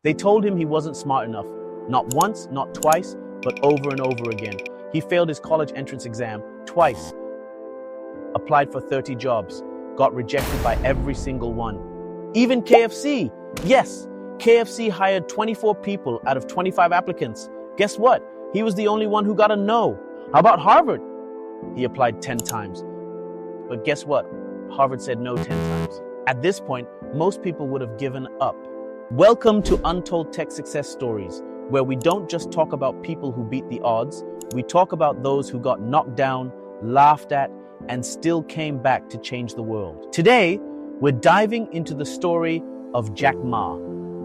They told him he wasn't smart enough. Not once, not twice, but over and over again. He failed his college entrance exam twice, applied for 30 jobs, got rejected by every single one. Even KFC. Yes, KFC hired 24 people out of 25 applicants. Guess what? He was the only one who got a no. How about Harvard? He applied 10 times. But guess what? Harvard said no 10 times. At this point, most people would have given up. Welcome to Untold Tech Success Stories, where we don't just talk about people who beat the odds, we talk about those who got knocked down, laughed at, and still came back to change the world. Today, we're diving into the story of Jack Ma,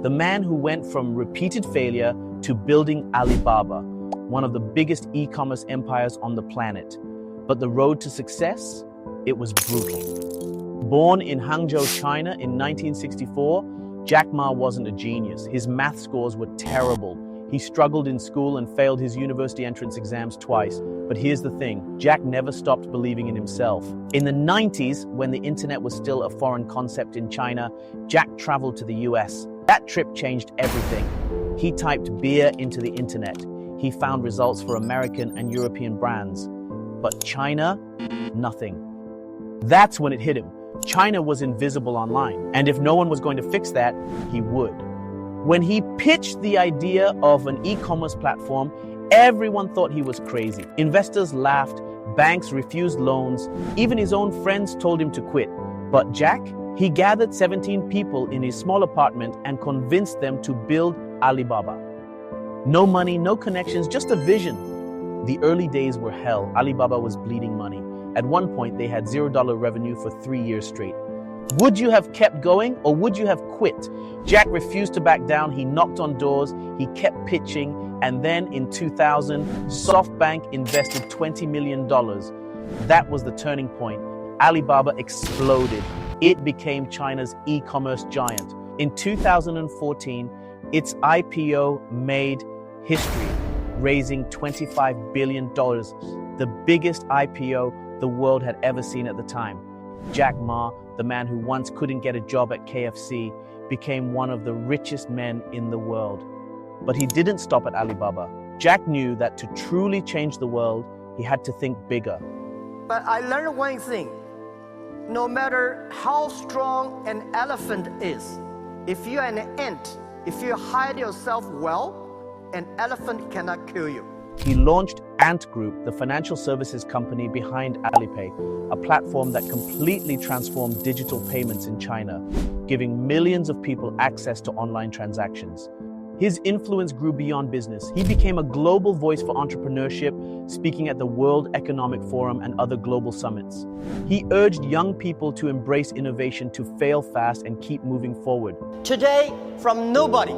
the man who went from repeated failure to building Alibaba, one of the biggest e-commerce empires on the planet. But the road to success, it was brutal. Born in Hangzhou, China in 1964, Jack Ma wasn't a genius. His math scores were terrible. He struggled in school and failed his university entrance exams twice. But here's the thing, Jack never stopped believing in himself. In the 90s, when the internet was still a foreign concept in China, Jack traveled to the US. That trip changed everything. He typed beer into the internet. He found results for American and European brands. But China, nothing. That's when it hit him. China was invisible online, and if no one was going to fix that, he would. When he pitched the idea of an e-commerce platform, everyone thought he was crazy. Investors laughed, banks refused loans, even his own friends told him to quit. But Jack, he gathered 17 people in his small apartment and convinced them to build Alibaba. No money, no connections, just a vision. The early days were hell. Alibaba was bleeding money. At one point, they had $0 revenue for 3 years straight. Would you have kept going or would you have quit? Jack refused to back down. He knocked on doors. He kept pitching. And then in 2000, SoftBank invested $20 million. That was the turning point. Alibaba exploded. It became China's e-commerce giant. In 2014, its IPO made history, raising $25 billion, the biggest IPO the world had ever seen at the time. Jack Ma, the man who once couldn't get a job at KFC, became one of the richest men in the world. But he didn't stop at Alibaba. Jack knew that to truly change the world, he had to think bigger. But I learned one thing. No matter how strong an elephant is, if you're an ant, if you hide yourself well, an elephant cannot kill you. He launched Ant Group, the financial services company behind Alipay, a platform that completely transformed digital payments in China, giving millions of people access to online transactions. His influence grew beyond business. He became a global voice for entrepreneurship, speaking at the World Economic Forum and other global summits. He urged young people to embrace innovation, to fail fast and keep moving forward. Today, from nobody,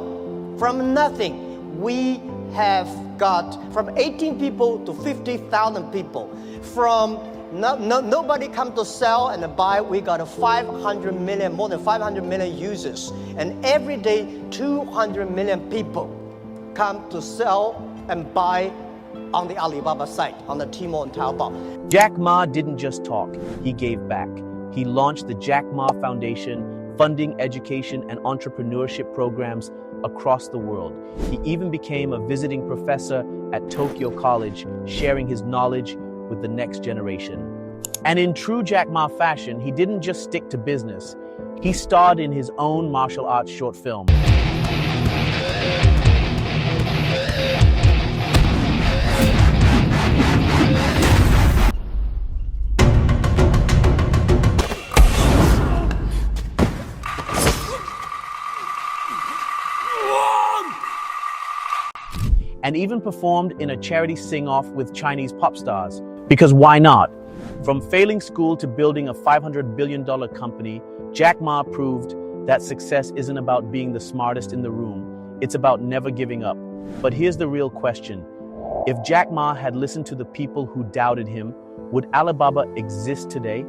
from nothing, we have got from 18 people to 50,000 people. From nobody come to sell and buy, we got 500 million, more than 500 million users. And every day, 200 million people come to sell and buy on the Alibaba site, on the Tmall and Taobao. Jack Ma didn't just talk, he gave back. He launched the Jack Ma Foundation, funding education and entrepreneurship programs across the world. He even became a visiting professor at Tokyo College, sharing his knowledge with the next generation. And in true Jack Ma fashion, he didn't just stick to business. He starred in his own martial arts short film. And even performed in a charity sing-off with Chinese pop stars. Because why not? From failing school to building a $500 billion company, Jack Ma proved that success isn't about being the smartest in the room. It's about never giving up. But here's the real question. If Jack Ma had listened to the people who doubted him, would Alibaba exist today?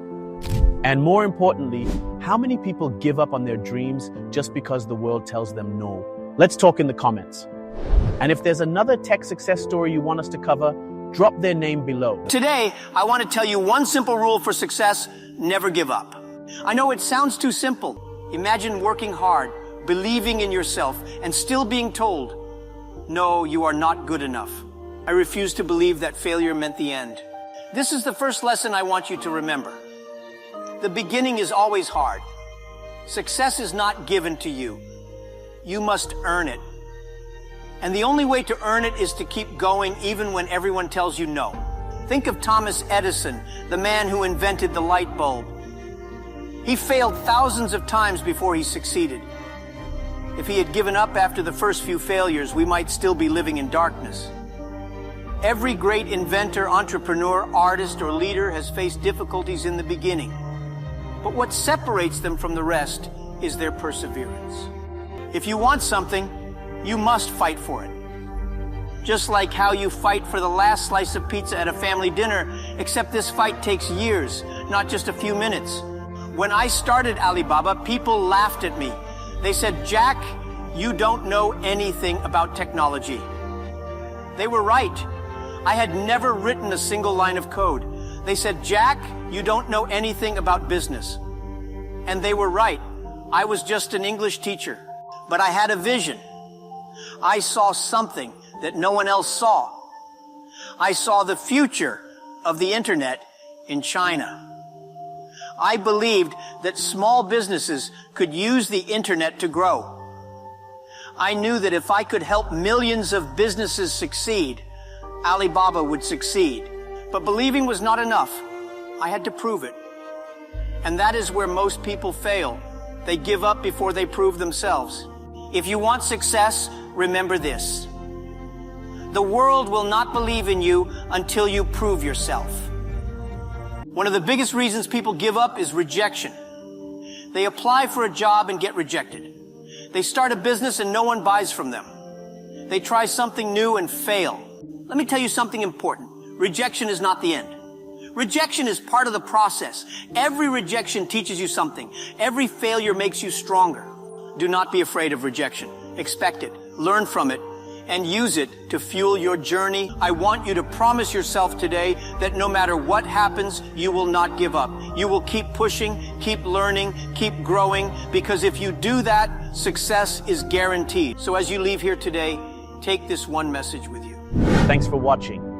And more importantly, how many people give up on their dreams just because the world tells them no? Let's talk in the comments. And if there's another tech success story you want us to cover, drop their name below. Today, I want to tell you one simple rule for success: never give up. I know it sounds too simple. Imagine working hard, believing in yourself, and still being told, no, you are not good enough. I refuse to believe that failure meant the end. This is the first lesson I want you to remember. The beginning is always hard. Success is not given to you. You must earn it. And the only way to earn it is to keep going even when everyone tells you no. Think of Thomas Edison, the man who invented the light bulb. He failed thousands of times before he succeeded. If he had given up after the first few failures, we might still be living in darkness. Every great inventor, entrepreneur, artist, or leader has faced difficulties in the beginning. But what separates them from the rest is their perseverance. If you want something, you must fight for it. Just like how you fight for the last slice of pizza at a family dinner, except this fight takes years, not just a few minutes. When I started Alibaba, people laughed at me. They said, Jack, you don't know anything about technology. They were right. I had never written a single line of code. They said, Jack, you don't know anything about business. And they were right. I was just an English teacher, but I had a vision. I saw something that no one else saw. I saw the future of the internet in China. I believed that small businesses could use the internet to grow. I knew that if I could help millions of businesses succeed, Alibaba would succeed. But believing was not enough. I had to prove it. And that is where most people fail. They give up before they prove themselves. If you want success, remember this. The world will not believe in you until you prove yourself. One of the biggest reasons people give up is rejection. They apply for a job and get rejected. They start a business and no one buys from them. They try something new and fail. Let me tell you something important. Rejection is not the end. Rejection is part of the process. Every rejection teaches you something. Every failure makes you stronger. Do not be afraid of rejection. Expect it, learn from it, and use it to fuel your journey. I want you to promise yourself today that no matter what happens, you will not give up. You will keep pushing, keep learning, keep growing, because if you do that, success is guaranteed. So as you leave here today, take this one message with you. Thanks for watching.